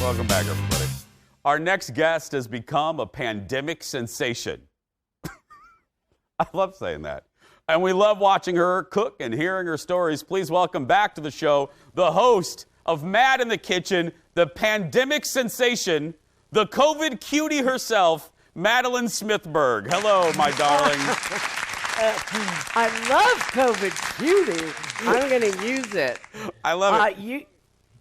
Welcome back, everybody. Our next guest has become a pandemic sensation. I love saying that. And we love watching her cook and hearing her stories. Please welcome back to the show the host of Mad in the Kitchen, the pandemic sensation, the COVID cutie herself, Madeleine Smithberg. Hello, my darling. I love COVID cutie. I'm going to use it. I love it.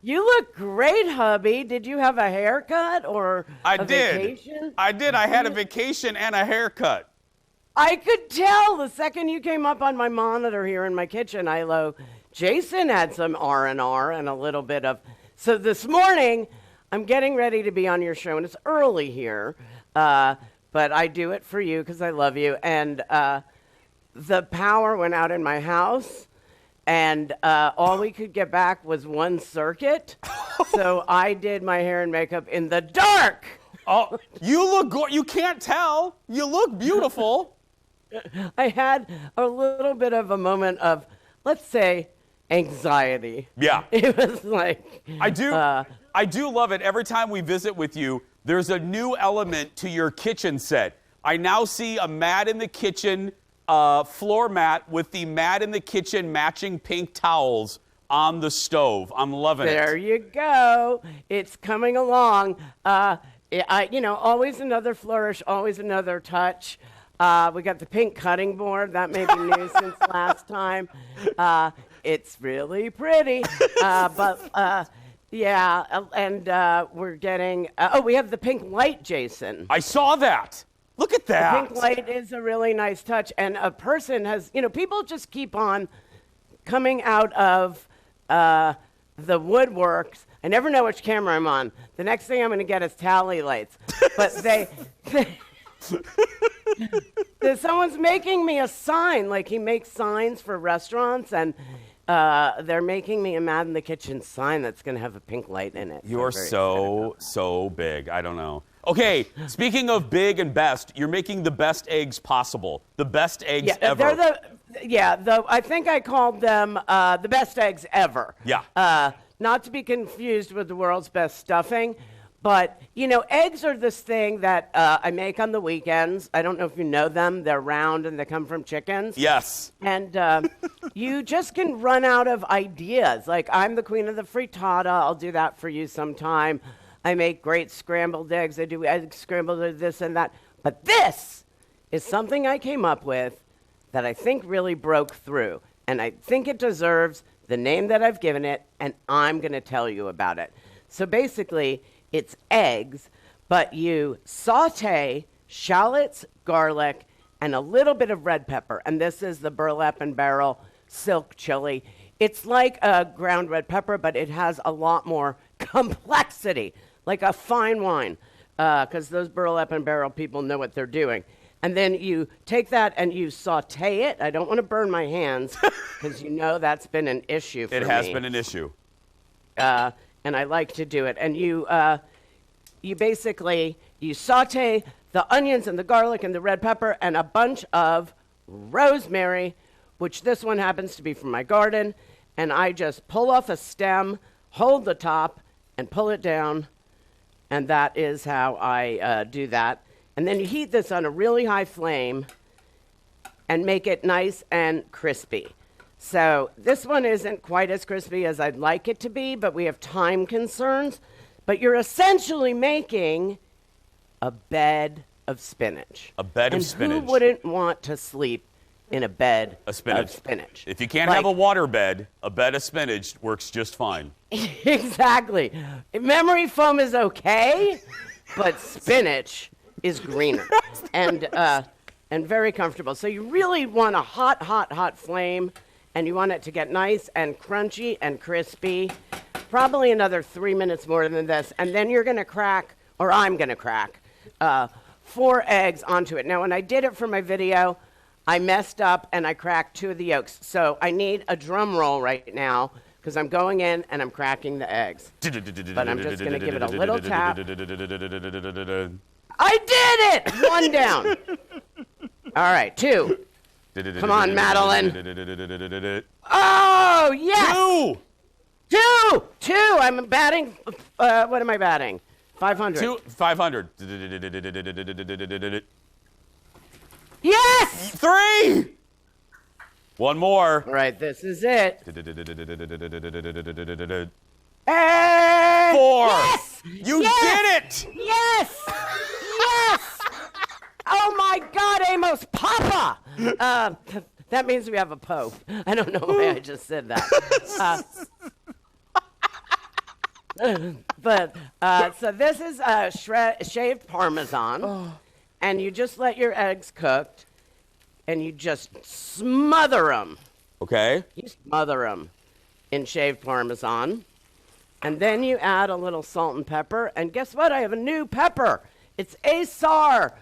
You look great, hubby. Did you have a haircut or vacation? I did. I had a vacation and a haircut. I could tell the second you came up on my monitor here in my kitchen. Jason had some R&R and a little bit of... So this morning, I'm getting ready to be on your show, and it's early here, but I do it for you because I love you. And the power went out in my house, and all we could get back was one circuit. So I did my hair and makeup in the dark. Oh, you look good. You can't tell. You look beautiful. I had a little bit of a moment of, let's say, anxiety. Yeah. It was like... I do love it. Every time we visit with you, there's a new element to your kitchen set. I now see a Mad in the Kitchen floor mat with the Mad in the Kitchen matching pink towels on the stove. I'm loving it. There you go. It's coming along. Always another flourish, always another touch. We got the pink cutting board. That may be new since last time. It's really pretty. We're getting... we have the pink light, Jason. I saw that. Look at that. The pink light is a really nice touch. And a person has... people just keep on coming out of the woodworks. I never know which camera I'm on. The next thing I'm going to get is tally lights. But someone's making me a sign, like he makes signs for restaurants, and they're making me a Mad in the Kitchen sign that's going to have a pink light in it. You're so big. I don't know. Okay, speaking of big and best, you're making the best eggs possible. The best eggs ever. I think I called them the best eggs ever. Yeah. Not to be confused with the world's best stuffing. But, eggs are this thing that I make on the weekends. I don't know if you know them. They're round and they come from chickens. Yes. And you just can run out of ideas. Like, I'm the queen of the frittata. I'll do that for you sometime. I make great scrambled eggs. I do egg scrambled or this and that. But this is something I came up with that I think really broke through. And I think it deserves the name that I've given it, and I'm going to tell you about it. So basically... it's eggs, but you saute shallots, garlic, and a little bit of red pepper. And this is the Burlap and Barrel silk chili. It's like a ground red pepper, but it has a lot more complexity, like a fine wine, because those Burlap and Barrel people know what they're doing. And then you take that and you saute it. I don't want to burn my hands, because that's been an issue for me. It has been an issue. And I like to do it. And you basically saute the onions and the garlic and the red pepper and a bunch of rosemary, which this one happens to be from my garden. And I just pull off a stem, hold the top, and pull it down. And that is how I do that. And then you heat this on a really high flame and make it nice and crispy. So this one isn't quite as crispy as I'd like it to be, but we have time concerns. But you're essentially making a bed of spinach. A bed of spinach. And who wouldn't want to sleep in a bed of spinach? If you can't have a water bed, a bed of spinach works just fine. Exactly. Memory foam is okay, but spinach is greener and very comfortable. So you really want a hot flame. And you want it to get nice and crunchy and crispy, probably another 3 minutes more than this. And then you're going to crack, or I'm going to crack, 4 eggs onto it. Now, when I did it for my video, I messed up and I cracked 2 of the yolks. So I need a drum roll right now because I'm going in and I'm cracking the eggs. But I'm just going to give it a little tap. I did it! 1 down. All right, 2. Come on, Madeleine. Oh, yes! Two. I'm batting. What am I batting? 500. 500. Yes! 3. One more. All right, this is it. 4. Yes! You did it! Yes! Yes! Oh my God, Amos, Papa! That means we have a pope. I don't know why I just said that. So this is shaved Parmesan, and you just let your eggs cook, and you just smother them. Okay. You smother them in shaved Parmesan, and then you add a little salt and pepper, and guess what? I have a new pepper. It's Asar.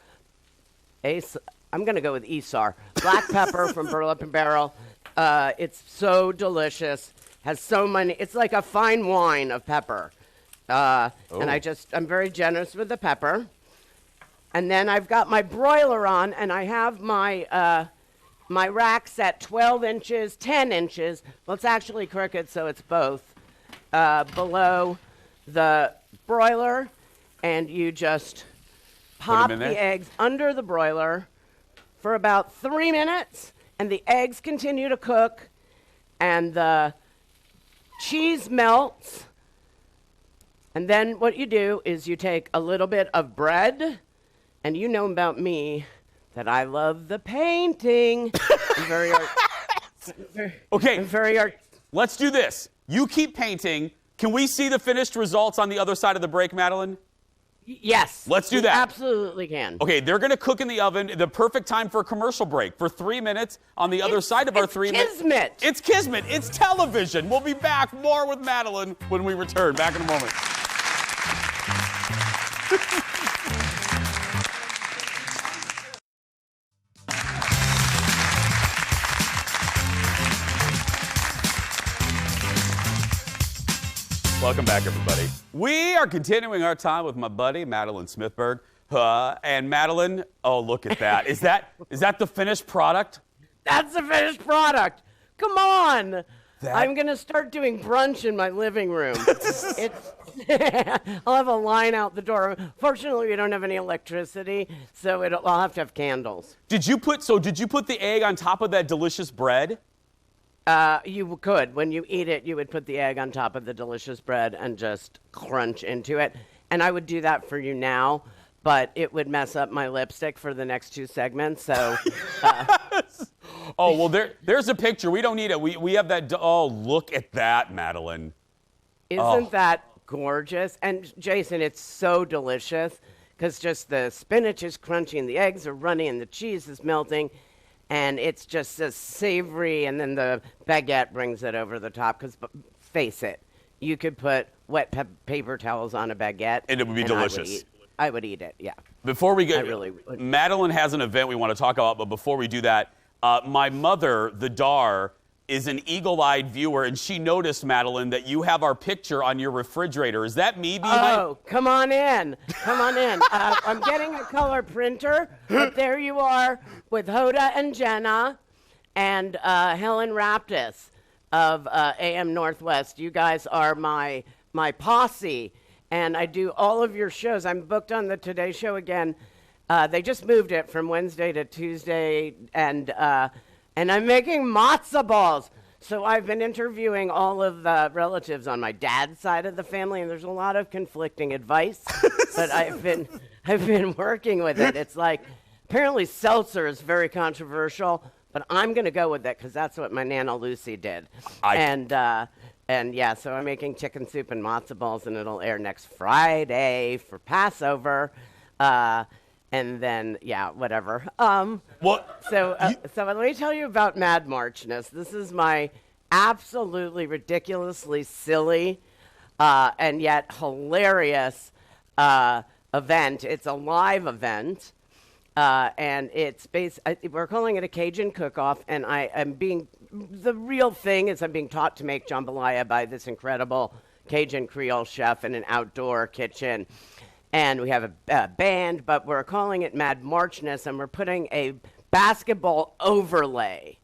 I'm going to go with Isar. Black pepper from Burlap and Barrel. It's so delicious. Has so many. It's like a fine wine of pepper. And I'm very generous with the pepper. And then I've got my broiler on, and I have my my rack set 12 inches, 10 inches. Well, it's actually crooked, so it's both. Below the broiler, and you just pop the eggs under the broiler for about 3 minutes, and the eggs continue to cook, and the cheese melts. And then what you do is you take a little bit of bread, and you know about me that I love the painting. I'm very let's do this. You keep painting. Can we see the finished results on the other side of the break, Madeleine? Yes. Let's do that. Absolutely can. Okay, they're going to cook in the oven. The perfect time for a commercial break for 3 minutes on the other side of our 3 minutes. It's kismet. It's kismet. It's television. We'll be back more with Madeleine when we return. Back in a moment. Welcome back, everybody. We are continuing our time with my buddy, Madeleine Smithberg. And Madeleine, oh, look at that. Is that the finished product? That's the finished product. Come on. I'm going to start doing brunch in my living room. I'll have a line out the door. Fortunately, we don't have any electricity, so I'll have to have candles. Did you put the egg on top of that delicious bread? You could. When you eat it, you would put the egg on top of the delicious bread and just crunch into it. And I would do that for you now, but it would mess up my lipstick for the next 2 segments. So. Oh, well, there's a picture. We don't need it. We have that. Oh, look at that, Madeleine. Isn't that gorgeous? And Jason, it's so delicious because just the spinach is crunchy and the eggs are runny and the cheese is melting. And it's just so savory, and then the baguette brings it over the top. Because, face it, you could put wet paper towels on a baguette. And it would be delicious. I would eat it, yeah. Before we get, I really would. Madeleine has an event we want to talk about, but before we do that, my mother, the Dar, is an eagle-eyed viewer, and she noticed, Madeleine, that you have our picture on your refrigerator. Is that me behind? Oh, come on in. Come on in. I'm getting a color printer, but there you are with Hoda and Jenna and Helen Raptis of AM Northwest. You guys are my posse, and I do all of your shows. I'm booked on the Today Show again. They just moved it from Wednesday to Tuesday, and I'm making matzo balls. So I've been interviewing all of the relatives on my dad's side of the family, and there's a lot of conflicting advice. But I've been working with it. It's like apparently seltzer is very controversial, but I'm going to go with it because that's what my Nana Lucy did. And yeah, so I'm making chicken soup and matzo balls, and it'll air next Friday for Passover. And then, yeah, whatever. So let me tell you about Mad Marchness. This is my absolutely ridiculously silly and yet hilarious event. It's a live event, and it's we're calling it a Cajun cook-off, and the real thing is I'm being taught to make jambalaya by this incredible Cajun Creole chef in an outdoor kitchen. And we have a band, but we're calling it Mad Marchness, and we're putting a basketball overlay.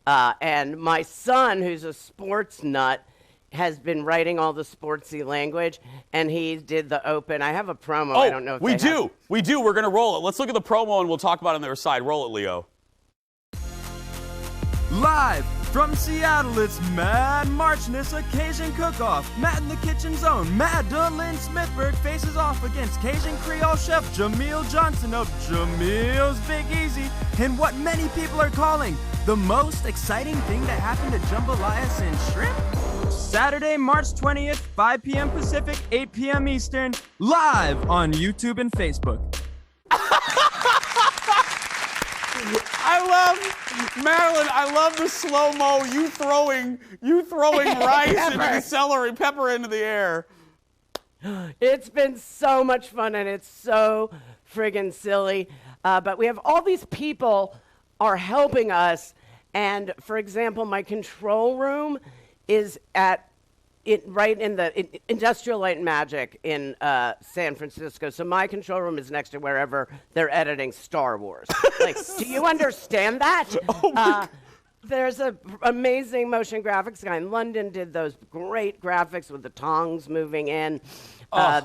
And my son, who's a sports nut, has been writing all the sportsy language, and he did the open. I have a promo. Oh, I don't know if we do. We do. We're going to roll it. Let's look at the promo, and we'll talk about it on the other side. Roll it, Leo. Live from Seattle, it's Mad Marchness Occasion Cook-Off. Matt in the Kitchen Zone. Madeleine Smithberg faces off against Cajun Creole chef Jameel Johnson of Jameel's Big Easy in what many people are calling the most exciting thing that happened to jambalaya and shrimp. Saturday, March 20th, 5 p.m. Pacific, 8 p.m. Eastern, live on YouTube and Facebook. Madeleine, I love the slow-mo, you throwing rice into the celery, pepper into the air. It's been so much fun, and it's so friggin' silly. But we have all these people are helping us. And, for example, my control room is right in the Industrial Light and Magic in San Francisco. So my control room is next to wherever they're editing Star Wars. Like, do you understand that? Oh there's an amazing motion graphics guy in London, did those great graphics with the tongs moving in.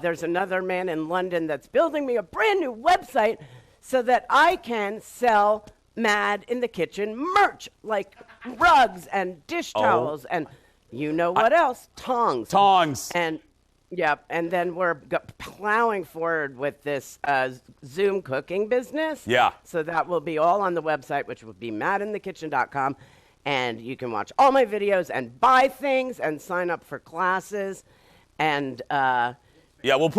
There's another man in London that's building me a brand new website so that I can sell Mad in the Kitchen merch, like rugs and dish towels and you know what else? Tongs. And then we're plowing forward with this Zoom cooking business. Yeah. So that will be all on the website, which will be madinthekitchen.com. And you can watch all my videos and buy things and sign up for classes. And yeah, we're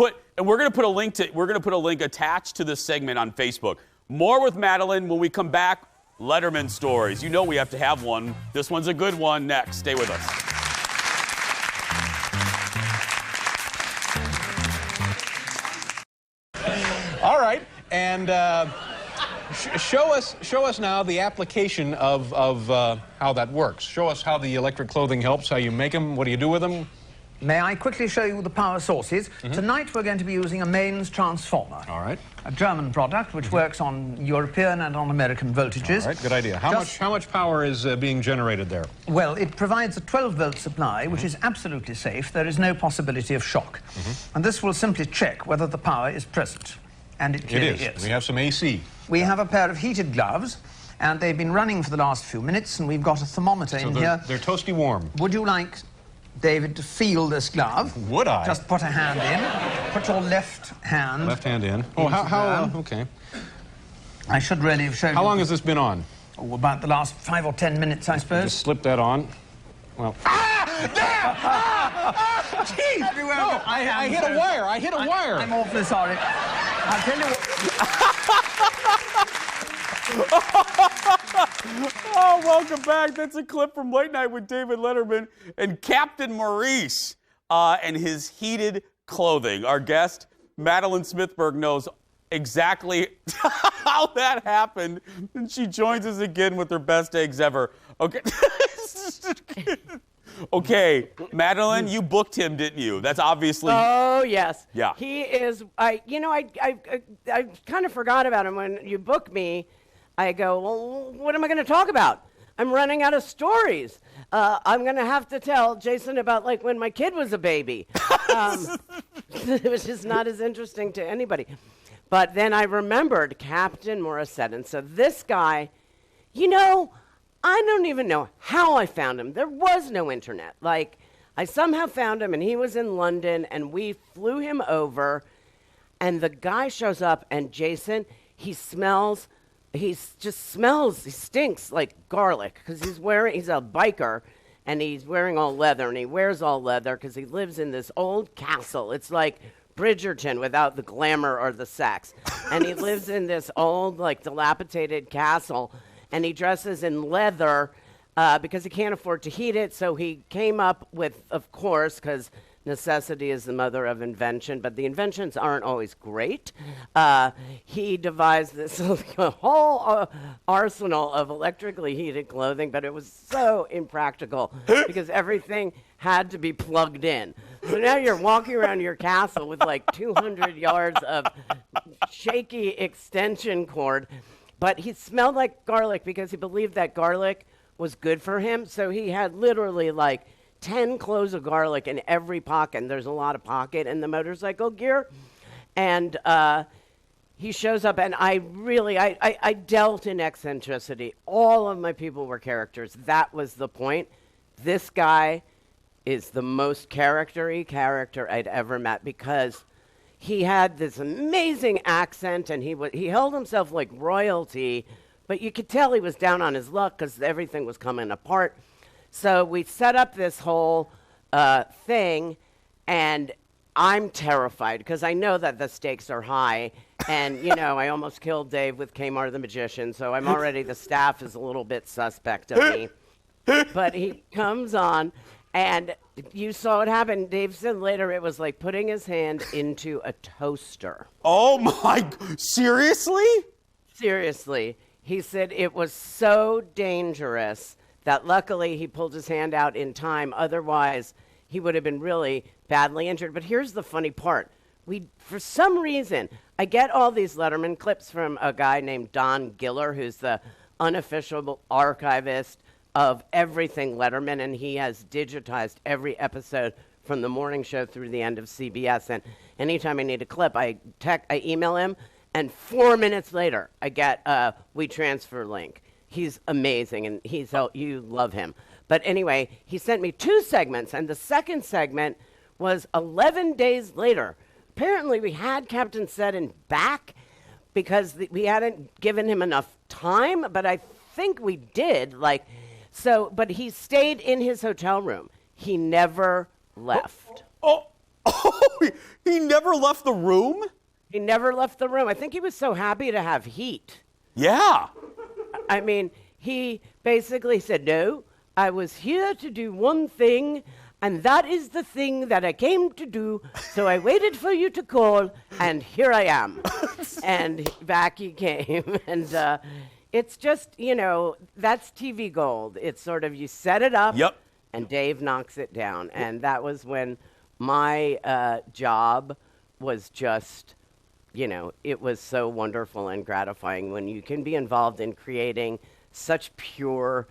gonna put a link attached to this segment on Facebook. More with Madeleine when we come back. Letterman stories. You know we have to have one. This one's a good one. Next, stay with us. All right, and show us now the application of how that works. Show us how the electric clothing helps, how you make them, what do you do with them? May I quickly show you the power sources? Tonight we're going to be using a mains transformer. All right. A German product which works on European and on American voltages. All right, good idea. How much power is being generated there? Well, it provides a 12-volt supply, which is absolutely safe. There is no possibility of shock. And this will simply check whether the power is present. And it clearly is. We have some AC. We have a pair of heated gloves, and they've been running for the last few minutes, and we've got a thermometer in here. They're toasty warm. Would you like, David, to feel this glove? Would I? Just put a hand in. Put your left hand. Left hand in. Oh, how okay. I should really have shown you. How long has this been on? Oh, about the last 5 or 10 minutes, I suppose. Just slip that on. Well. There! Jeez! No, I hit a wire. I hit a wire. I'm awfully sorry. I'll tell you Oh, welcome back. That's a clip from Late Night with David Letterman and Captain Maurice and his heated clothing. Our guest, Madeleine Smithberg, knows exactly how that happened, and she joins us again with her best eggs ever. Okay. Okay, Madeleine, you booked him, didn't you? That's obviously. Oh yes. Yeah. He is. I kind of forgot about him when you booked me. I go, well, what am I going to talk about? I'm running out of stories. I'm going to have to tell Jason about like when my kid was a baby, which is not as interesting to anybody. But then I remembered Captain Morissette, and so this guy, you know. I don't even know how I found him. There was no internet. Like, I somehow found him, and he was in London, and we flew him over, and the guy shows up, and Jason, he stinks like garlic, because he's a biker, and he's wearing all leather, and he wears all leather because he lives in this old castle. It's like Bridgerton without the glamour or the sex. And he lives in this old, like, dilapidated castle, and he dresses in leather because he can't afford to heat it. So he came up with, of course, because necessity is the mother of invention, but the inventions aren't always great. He devised this whole arsenal of electrically heated clothing, but it was so impractical because everything had to be plugged in. So now you're walking around your castle with like 200 yards of shaky extension cord. But he smelled like garlic because he believed that garlic was good for him. So he had literally like 10 cloves of garlic in every pocket. And there's a lot of pocket in the motorcycle gear. And he shows up, and I dealt in eccentricity. All of my people were characters. That was the point. This guy is the most character-y character I'd ever met because he had this amazing accent, and he held himself like royalty, but you could tell he was down on his luck because everything was coming apart. So we set up this whole thing, and I'm terrified because I know that the stakes are high. And, you know, I almost killed Dave with Kmart the Magician, so I'm already, the staff is a little bit suspect of me. But he comes on, and you saw it happen. Dave said later it was like putting his hand into a toaster. Oh, my, seriously? Seriously. He said it was so dangerous that luckily he pulled his hand out in time. Otherwise, he would have been really badly injured. But here's the funny part. For some reason, I get all these Letterman clips from a guy named Don Giller, who's the unofficial archivist of everything Letterman, and he has digitized every episode from the morning show through the end of CBS. And anytime I need a clip, I email him, and 4 minutes later, I get a WeTransfer link. He's amazing, and you love him. But anyway, he sent me 2 segments, and the second segment was 11 days later. Apparently, we had Captain Seddon back because we hadn't given him enough time, but I think we did. But he stayed in his hotel room. He never left. He never left the room? He never left the room. I think he was so happy to have heat. Yeah. I mean, he basically said, no, I was here to do one thing, and that is the thing that I came to do. So I waited for you to call, and here I am. And back he came. And it's just, you know, that's TV gold. It's sort of you set it up, yep, and Dave knocks it down. And that was when my job was just, you know, it was so wonderful and gratifying when you can be involved in creating such pure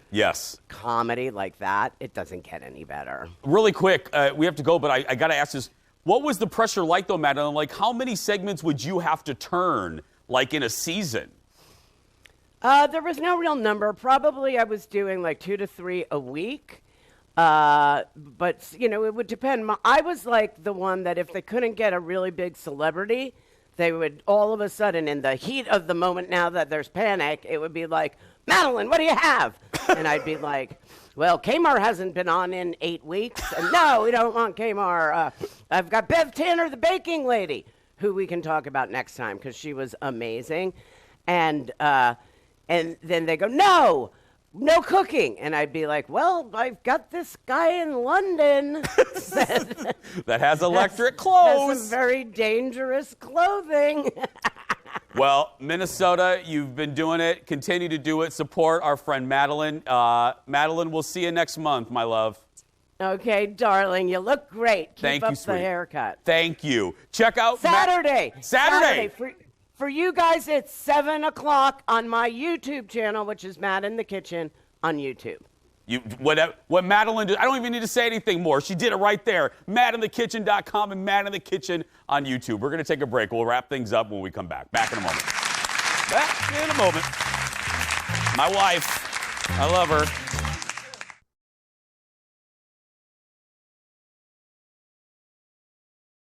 comedy like that. It doesn't get any better. Really quick, we have to go, but I got to ask this. What was the pressure like, though, Madeleine? Like, how many segments would you have to turn, like, in a season? There was no real number. Probably I was doing like 2 to 3 a week. But, you know, it would depend. I was like the one that if they couldn't get a really big celebrity, they would all of a sudden, in the heat of the moment now that there's panic, it would be like, Madeleine, what do you have? And I'd be like, well, Kmart hasn't been on in 8 weeks. And no, we don't want Kmart. I've got Bev Tanner, the baking lady, who we can talk about next time because she was amazing. And then they go, no cooking. And I'd be like, well, I've got this guy in London that has electric clothes. Has some very dangerous clothing. Well, Minnesota, you've been doing it. Continue to do it. Support our friend Madeleine. Madeleine, we'll see you next month, my love. Okay, darling. You look great. Thank Keep you, up the haircut. Thank you. Check out Saturday. Saturday. For you guys, it's 7 o'clock on my YouTube channel, which is Matt in the Kitchen on YouTube. What Madeleine did, I don't even need to say anything more. She did it right there. MattInTheKitchen.com and Matt in the Kitchen on YouTube. We're going to take a break. We'll wrap things up when we come back. Back in a moment. Back in a moment. My wife, I love her.